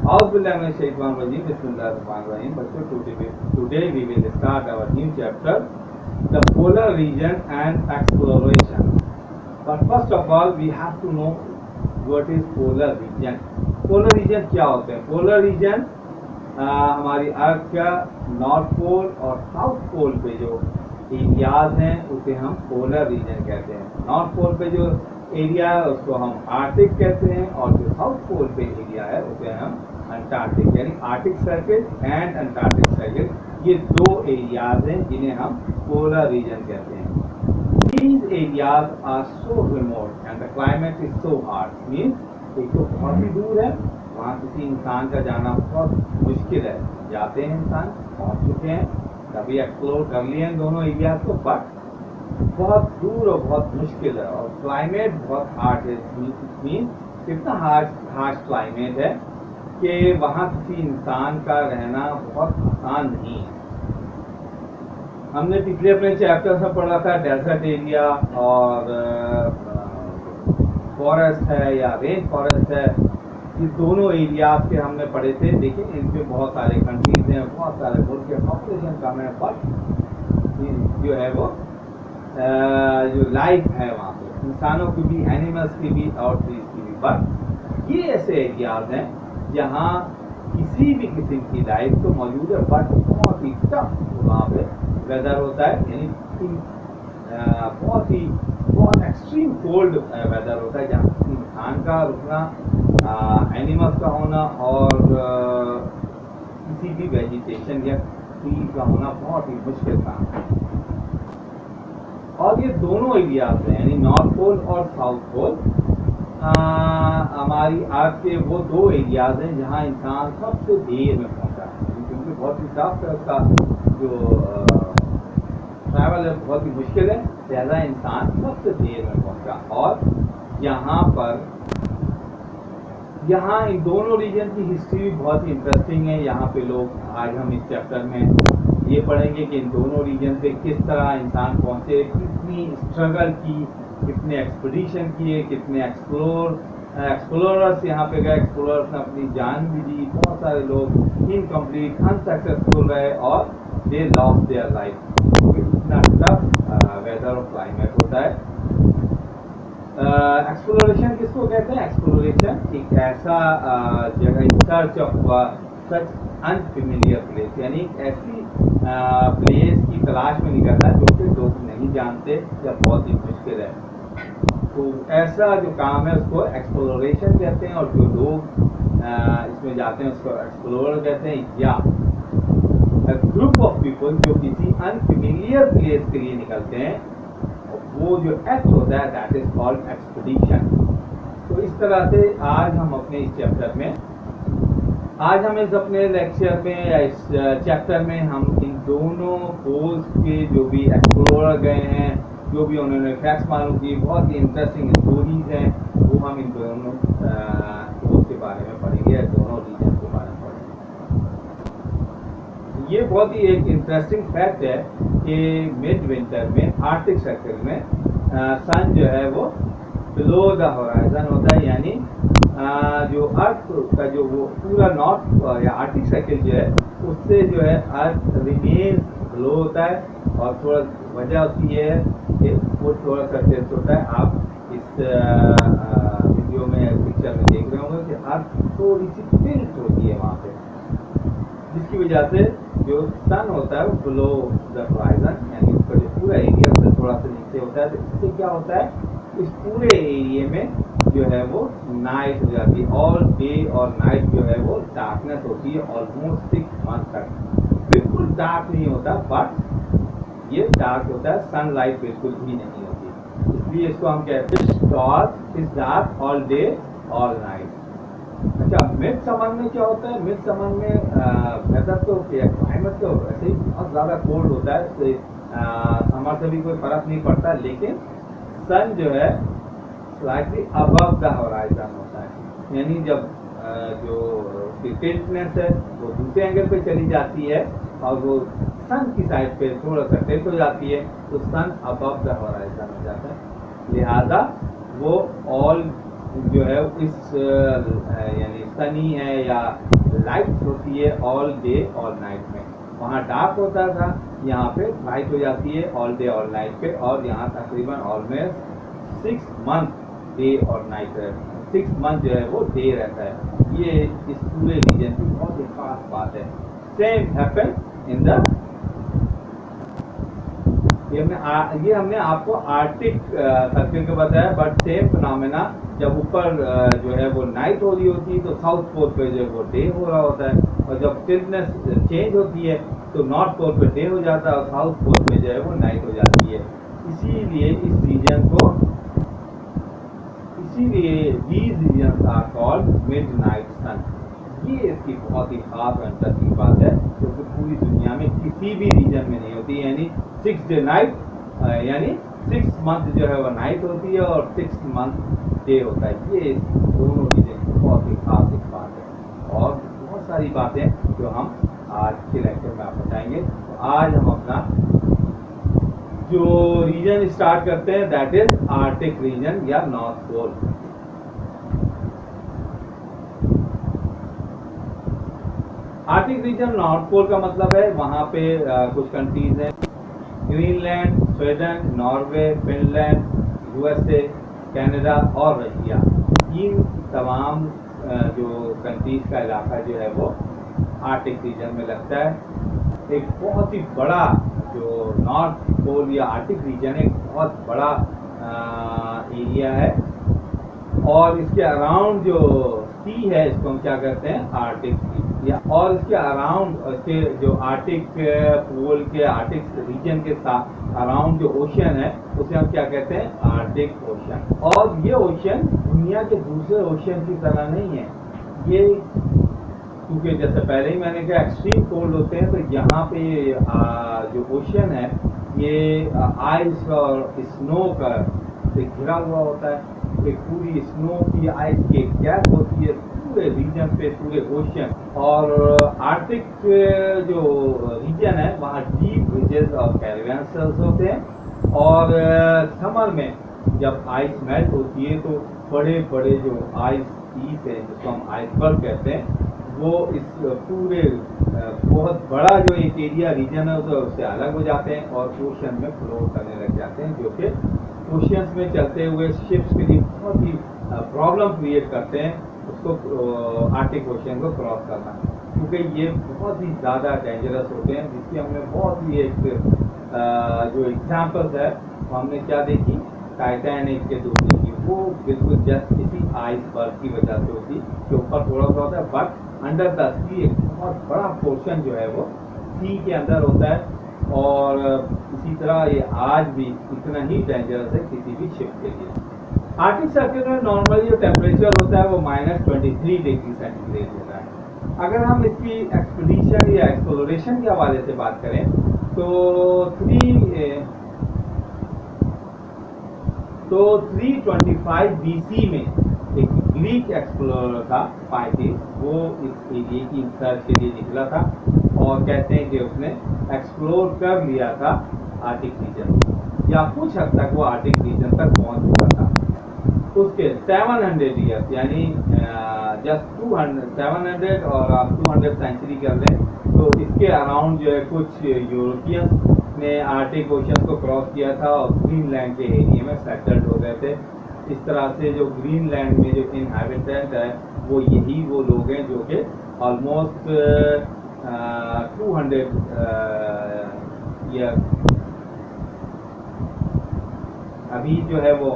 Bismillahirrahmanirrahim. Today we will start our new chapter, the polar region and exploration. But first of all, we have to know what is polar region. Polar region क्या होते हैं? Polar region हमारी अर्थ का north pole और south pole पे जो areas हैं उसे हम पोलर रीजन कहते हैं। नॉर्थ पोल पे जो एरिया है उसको हम आर्टिक कहते हैं और जो साउथ पोल पे एरिया है उसे हम अंटार्कटिक, यानी Arctic circle and Antarctic circle, ये दो एरियाज हैं जिन्हें हम पोलर रीजन कहते हैं। These areas are so remote and the climate is so hard. Means एक तो बहुत ही दूर है, वहाँ किसी इंसान का जाना बहुत मुश्किल है। जाते हैं इंसान, पहुँच चुके हैं, कभी एक्सप्लोर कर लिए हैं दोनों एरियाज को, बट बहुत दूर और बहुत मुश्किल है। और क्लाइमेट बहुत हार्ड है। मीन्स कितना हार्श क्लाइमेट है कि वहाँ किसी इंसान का रहना बहुत आसान नहीं है। हमने पिछले अपने चैप्टर में पढ़ा था डेजर्ट एरिया और फॉरेस्ट है या रेन फॉरेस्ट है, ये दोनों एरियाज के हमने पढ़े थे। देखिए इनमें बहुत सारे कंट्रीज हैं, बहुत सारे मुल्क के पॉपुलेशन कम है, बट जो है वो जो लाइफ है वहाँ पे इंसानों की भी, एनिमल्स की भी और ट्रीज की भी। बट ये ऐसे एरियाज हैं जहाँ किसी भी किस्म की लाइफ तो मौजूद है, बट बहुत ही टफ वहाँ पे वेदर होता है, यानी बहुत एक्सट्रीम कोल्ड वेदर होता है, जहाँ इंसान का रुकना, एनिमल्स का होना और किसी भी वेजिटेशन या ट्री का होना बहुत ही मुश्किल काम है। और ये दोनों एरियाज हैं, यानी नॉर्थ पोल और साउथ पोल, हमारी अर्थ के वो दो एरियाज हैं जहाँ इंसान सबसे देर में पहुँचा है, क्योंकि बहुत ही टफ है उसका जो ट्रैवल है, बहुत ही मुश्किल है, ज़्यादा इंसान सबसे देर में पहुँचा। और यहाँ इन दोनों रीजन की हिस्ट्री भी बहुत ही इंटरेस्टिंग है। यहाँ पे लोग, आज हम इस चैप्टर में ये पढ़ेंगे कि इन दोनों रीजन पे किस तरह इंसान पहुँचे, कितनी स्ट्रगल की, कितने एक्सपीडिशन किए, कितने एक्सप्लोरर्स यहाँ पे गए, एक्सप्लोरर्स ने अपनी जान भी दी, बहुत सारे लोग इनकम्प्लीट, अनसक्सेसफुल रहे और दे लॉस्ट देयर लाइफ। इतना टफ वेदर और क्लाइमेट होता है। एक्सप्लोरेशन किसको कहते हैं? एक्सप्लोरेशन एक ऐसा जगह, in search of such unfamiliar place, यानी एक ऐसी प्लेस की तलाश में निकलना जो कि लोग नहीं जानते या बहुत ही मुश्किल है। तो ऐसा जो काम है उसको एक्सप्लोरेशन कहते हैं, और जो लोग इसमें जाते हैं उसको एक्सप्लोरर कहते हैं। या ग्रुप ऑफ पीपल जो किसी अनफेमिलियर प्लेस के लिए निकलते हैं, वो जो एक्ट होता है दैट इज कॉल्ड एक्सपीडिशन। तो इस तरह से आज हम अपने इस चैप्टर में, आज हम इस अपने लेक्चर में या इस चैप्टर में हम इन दोनों पोल्स के जो भी एक्सप्लोरर गए हैं, जो भी उन्होंने फैक्ट्स मालूम की, बहुत ही इंटरेस्टिंग स्टोरीज हैं, वो हम इन दोनों पोल्स के बारे में पढ़ेंगे, दोनों रीजन के बारे में पढ़ेंगे। ये बहुत ही एक इंटरेस्टिंग फैक्ट है कि मिड विंटर में आर्टिक सर्कल में सन जो है वो बिलो द होराइजन होता है, यानी जो अर्थ का जो वो पूरा नॉर्थ या आर्टिक सर्कल जो है उससे जो है अर्थ रिमेन्स बिलो होता है। और थोड़ा वजह उसकी ये है कि वो थोड़ा सा टिल्ट होता है। आप इस वीडियो में, पिक्चर में देख रहे होंगे कि अर्थ थोड़ी सी टिल्ट होती है वहाँ पे, जिसकी वजह से जो सन होता है वो बिलो द होराइजन, यानी उसका जो पूरा एरिया उससे थोड़ा सा नीचे होता है। तो इससे क्या होता है, इस पूरे एरिया में जो है वो नाइट हो जाती है, ऑल डे और नाइट जो है वो डार्कनेस होती है ऑलमोस्ट 6 मंथ तक। बिल्कुल डार्क नहीं होता, बट ये डार्क होता है, सनलाइट बिल्कुल भी नहीं होती, इसलिए इसको हम कहते हैं is dark all day all night. अच्छा, मिड समर में क्या होता है? मिड समर में वेदर तो क्लाइमेट तो ऐसे ही बहुत ज़्यादा कोल्ड होता है, इससे समर से भी कोई फर्क नहीं पड़ता, लेकिन सन जो है स्लाइटली अबव द होराइजन होता है, यानी जब जो उसकी टिल्टनेस है वो दूसरे एंगल पे चली जाती है और वो सन की साइड पे थोड़ा सा टिल्ट हो जाती है, तो सन अबव द होराइजन हो जाता है। लिहाजा वो ऑल जो है इस यानी सनी है या लाइट होती है ऑल डे ऑल नाइट में। वहाँ डार्क होता था, यहाँ पे लाइट हो जाती है ऑल डे ऑल नाइट पे, और यहाँ तकरीबन ऑलमोस्ट 6 मंथ डे और नाइट रहता है, 6 मंथ जो है वो डे रहता है। ये इस पूरे रीजन की बहुत ही खास बात है। सेम हैपन इन द ये हमने आपको आर्टिक सर्किल का बताया, बट सेम फिनोमेना जब ऊपर जो है वो नाइट हो रही होती है तो साउथ पोल पे जो है वो डे हो रहा होता है, और जब टिल्टनेस चेंज होती है तो नॉर्थ पोल पे डे हो जाता है और साउथ पोल पे जो है वो नाइट हो जाती है। इसीलिए these regions are called midnight sun। ये इसकी बहुत ही खास और इंटरेस्टिंग बात है, क्योंकि पूरी दुनिया में किसी भी रीजन में नहीं होती। यानी 6 डे नाइट, यानी 6 मंथ जो है वो नाइट होती है और 6 मंथ डे होता है। ये दोनों रीजन की बहुत ही खास एक बात है, और बहुत सारी बातें जो हम आज के लेक्चर में आप बताएंगे। तो आज हम अपना जो रीजन स्टार्ट करते हैं, दैट इज आर्टिक रीजन या north pole. Arctic region north pole का मतलब है वहाँ पे कुछ कंट्रीज हैं, Greenland, Sweden, Norway, Finland, USA, Canada और रशिया। इन तमाम जो कंट्रीज का इलाका जो है वो आर्टिक रीजन में लगता है। एक बहुत ही बड़ा जो नॉर्थ पोल या आर्टिक रीजन एक बहुत बड़ा एरिया है, और इसके अराउंड जो सी है इसको हम क्या कहते हैं, आर्टिक सी। या और इसके अराउंड इसके जो आर्टिक पोल के आर्टिक रीजन के साथ अराउंड जो ओशन है उसे हम क्या कहते हैं, आर्टिक ओशन। और ये ओशन दुनिया के दूसरे ओशन की तरह नहीं है। ये क्योंकि जैसे पहले ही मैंने कहा एक्सट्रीम कोल्ड होते हैं, तो यहाँ पे जो ओशन है ये आइस और स्नो का से घिरा हुआ होता है। एक पूरी स्नो की आइस की एक कैप होती है पूरे रीजन पे, पूरे ओशन। और आर्टिक जो रीजन है वहाँ डीप रिजेस और कैरवेन सेल्स होते हैं, और समर में जब आइस मेल्ट होती है तो बड़े बड़े जो आइस पीस है जिसको हम आइसबर्ग कहते हैं, वो इस पूरे बहुत बड़ा जो एक एरिया रीजन है उससे अलग हो जाते हैं और ओशन में फ्लोट करने लग जाते हैं, जो कि ओशियंस में चलते हुए शिप्स के लिए बहुत ही प्रॉब्लम क्रिएट करते हैं उसको आर्टिक ओशियन को क्रॉस करना, क्योंकि ये बहुत ही ज़्यादा डेंजरस होते हैं। जिसकी हमने बहुत ही एक जो एग्जाम्पल्स है वो हमने क्या देखी, टाइटैनिक के डूबने की। वो बिल्कुल जस्ट इसी आइसबर्ग की वजह से होती, जो ऊपर थोड़ा सा होता है, बट अंडर द सी एक बहुत बड़ा पोर्शन जो है वो सी के अंदर होता है। और इसी तरह ये आज भी इतना ही डेंजरस है किसी भी शिप के लिए। आर्टिक सर्किल में नॉर्मली जो टेम्परेचर होता है वो -23 डिग्री सेंटीग्रेड होता है। अगर हम इसकी एक्सपीडिशन या एक्सप्लोरेशन के हवाले से बात करें तो 325 BC में एक ग्रीक एक्सप्लोरर था पाइथिस, वो इस एरिया की सर्च के लिए निकला था, और कहते हैं कि उसने एक्सप्लोर कर लिया था आर्टिक रीजन, या कुछ हद तक वो आर्टिक रीजन तक पहुंच चुका था। उसके 700 ईयर्स यानी जस्ट 700 और आप 200 सेंचुरी कर लें तो इसके अराउंड जो है कुछ यूरोपियंस ने आर्टिक ओशन को क्रॉस किया था और ग्रीनलैंड के एरिया में सेटल्ड हो गए थे। इस तरह से जो ग्रीनलैंड में जो इनहैबिटेंट है वो यही वो लोग हैं जो कि ऑलमोस्ट 200 ईयर अभी जो है वो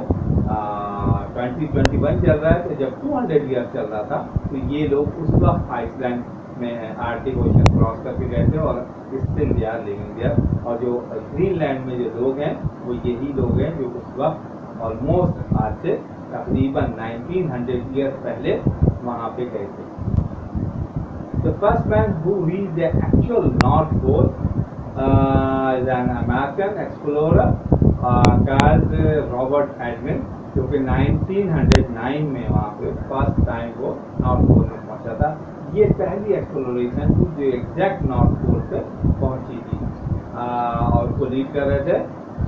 2021 चल रहा है, तो जब 200 ईयर चल रहा था तो ये लोग उस वक्त आइसलैंड में आर्टिक ओशन क्रॉस करके गए थे और still they are living there. और जो ग्रीनलैंड में जो लोग हैं वो यही लोग हैं जो उस वक्त ऑलमोस्ट आज से तकरीबन 1900 ईयर पहले वहाँ पे गए थे। The first man who reached the actual North Pole is an American explorer called Robert Edmond, जो कि 1909 में वहाँ पे फर्स्ट टाइम वो नॉर्थ पोल में पहुँचा था। ये पहली एक्सप्लोरेशन थी जो एग्जैक्ट नॉर्थ पोल पे पहुँची थी, और उसको लीड कर रहे थे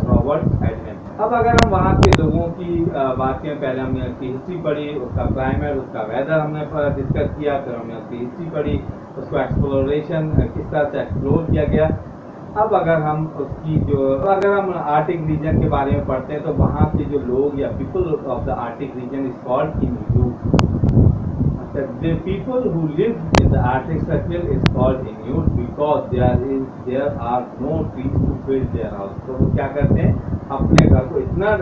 रॉबर्ट एडमंड। अब अगर हम वहाँ के लोगों की बात करें, पहले हमने उसकी हिस्ट्री पढ़ी, उसका क्लाइमेट, उसका वेदर हमने डिस्कस किया, फिर हमने उसकी हिस्ट्री पढ़ी, उसको एक्सप्लोरेशन किस तरह से एक्सप्लोर किया गया। अब अगर हम आर्टिक रीजन के बारे में पढ़ते हैं तो वहाँ के जो लोग या people of the arctic region is called Inuit. The people who live in the Arctic Circle is called Inuit because there are no trees to build their house. तो वो क्या करते हैं, अपने घर को, इतना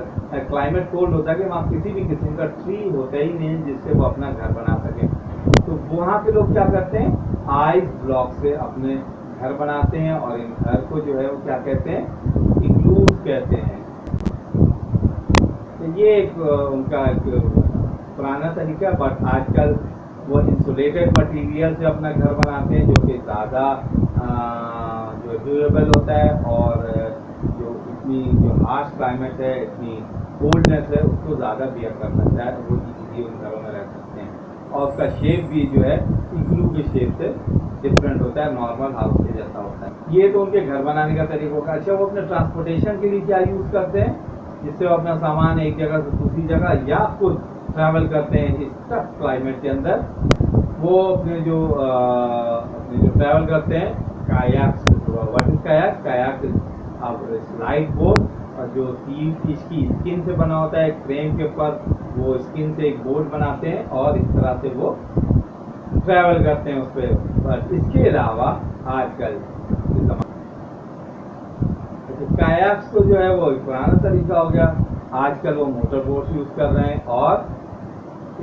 क्लाइमेट कोल्ड होता है कि वहाँ किसी भी किस्म का ट्री होता ही नहीं है जिससे वो अपना घर बना सके। तो वहाँ के लोग क्या करते हैं, आइस ब्लॉक से अपने घर बनाते हैं और इन घर को जो है वो क्या कहते हैं, इग्लूज कहते हैं। तो ये एक उनका एक पुराना तरीका, बट आजकल वो इंसुलेटेड मटेरियल से अपना घर बनाते हैं जो कि ज़्यादा जो ड्यूरेबल होता है और जो इतनी जो हार्श क्लाइमेट है, इतनी कोल्डनेस है, उसको ज़्यादा बियर कर सकता है, वो इजीली उन घरों में रह सकते हैं। और उसका शेप भी जो है इग्लू के शेप से डिफरेंट होता है, नॉर्मल हाउस के जैसा होता है। ये तो उनके घर बनाने का तरीका होगा। अच्छा, वो अपने ट्रांसपोर्टेशन के लिए क्या यूज़ करते हैं, जिससे वो अपना सामान एक जगह से दूसरी जगह या खुद ट्रैवल करते हैं इस टफ क्लाइमेट के अंदर। वो अपने जो ट्रैवल करते हैं kayaks. What is kayak? Kayak is slide board, और जो सील फिश की स्किन से बना होता है, फ्रेम के ऊपर वो स्किन से एक बोर्ड बनाते हैं और इस तरह से वो ट्रैवल करते हैं उस पर। बट इसके अलावा आजकल कायाक्स को जो है वो पुराना तरीका हो गया, आजकल वो मोटर बोट्स यूज कर रहे हैं। और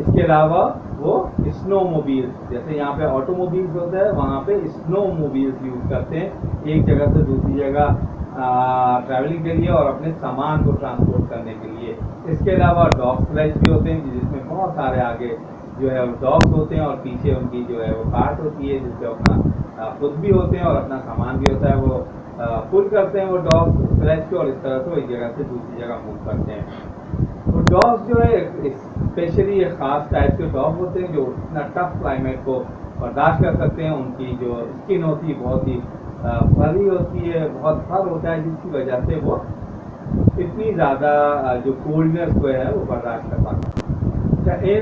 इसके अलावा वो स्नो मोबिल्स, जैसे यहाँ पे ऑटोमोबिल्स होता है, वहाँ पे स्नो मोबिल्स यूज करते हैं एक जगह से दूसरी जगह ट्रैवलिंग के लिए और अपने सामान को ट्रांसपोर्ट करने के लिए। इसके अलावा डॉग स्लेज भी होते हैं जिसमें बहुत सारे आगे जो है वो डॉग्स होते हैं और पीछे उनकी जो है वो कार्ट होती है जिससे अपना खुद भी होते हैं और अपना सामान भी होता है, वो पुल करते हैं वो डॉग स्लेज को और इस तरह से एक जगह से दूसरी जगह मूव करते हैं। तो डॉग्स जो है स्पेशली एक ख़ास टाइप के डॉग होते हैं जो इतना टफ क्लाइमेट को बर्दाश्त कर सकते हैं। उनकी जो स्किन होती है बहुत ही फरी होती है, बहुत फर होता है, जिसकी वजह से वो इतनी ज़्यादा जो कोल्डनेस को है वो बर्दाश्त कर पाते हैं। ये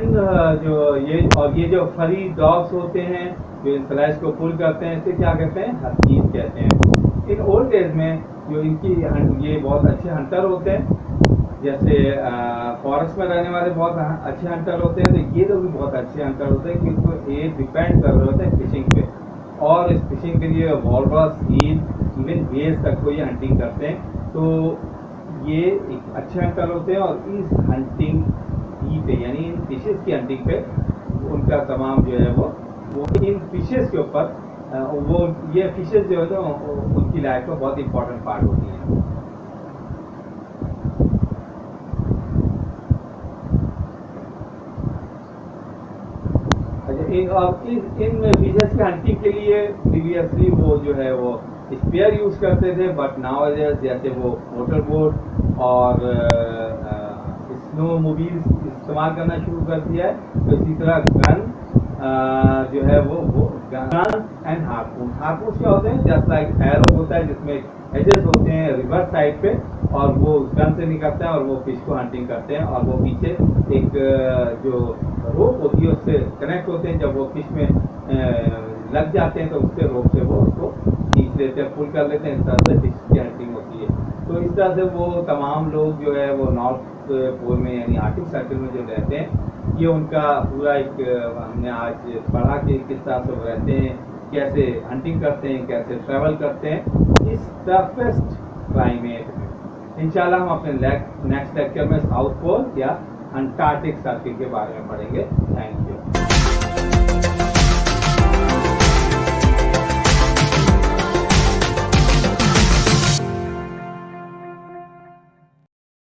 जो फरी डॉग्स होते हैं जो इन स्लेज को पुल करते हैं, इसे क्या कहते हैं, हस्कीज कहते हैं। इन ओल्ड डेज में जो ये बहुत अच्छे हंटर होते हैं, जैसे फॉरेस्ट में रहने वाले बहुत अच्छे हंटर होते हैं, तो ये लोग भी बहुत अच्छे हंटर होते हैं क्योंकि ये डिपेंड कर रहे होते हैं फिशिंग पे, और इस फिशिंग के लिए वॉलरस, सील, इवन वेल्स तक को ये हंटिंग करते हैं। तो ये एक अच्छे हंटर होते हैं और इस हंटिंग पे यानी इन फिशेस की हंटिंग पे उनका तमाम जो है वो इन फिशेस के ऊपर वो ये फिशेस जो है तो उनकी लाइफ का बहुत इंपॉर्टेंट पार्ट होती है। इन फिशेस की हंटिंग के लिए प्रीवियसली वो जो है वो स्पेयर यूज करते थे, बट नाउ जैसे वो मोटर बोट और स्नो मोबिल्स इस्तेमाल करना शुरू कर दिया है। तो इसी तरह गन जो है वो गन एंड हार्पून क्या होते हैं, जस्ट लाइक एरो होता है जिसमें एजेस होते हैं रिवर्स साइड पे, और वो गन से निकलते हैं और वो फिश को हंटिंग करते हैं, और वो पीछे एक जो रोप होती है उससे कनेक्ट होते हैं। जब वो फिश में लग जाते हैं तो उससे रोप से वो उसको खींच लेते हैं, पुल कर लेते हैं। इस तरह से फिश की हंटिंग होती है। तो इस तरह से वो तमाम लोग जो है वो नॉर्थ पोल में यानी आर्टिक सर्कल में जो रहते हैं, ये उनका पूरा एक हमने आज पढ़ा कि किस तरह से वो रहते हैं, कैसे हंटिंग करते हैं, कैसे ट्रैवल करते हैं इस टफेस्ट क्लाइमेट में। इंशाल्लाह हम अपने नेक्स्ट लेक्चर में साउथ पोल या अंटार्कटिक सर्कल के बारे में पढ़ेंगे। Thank you.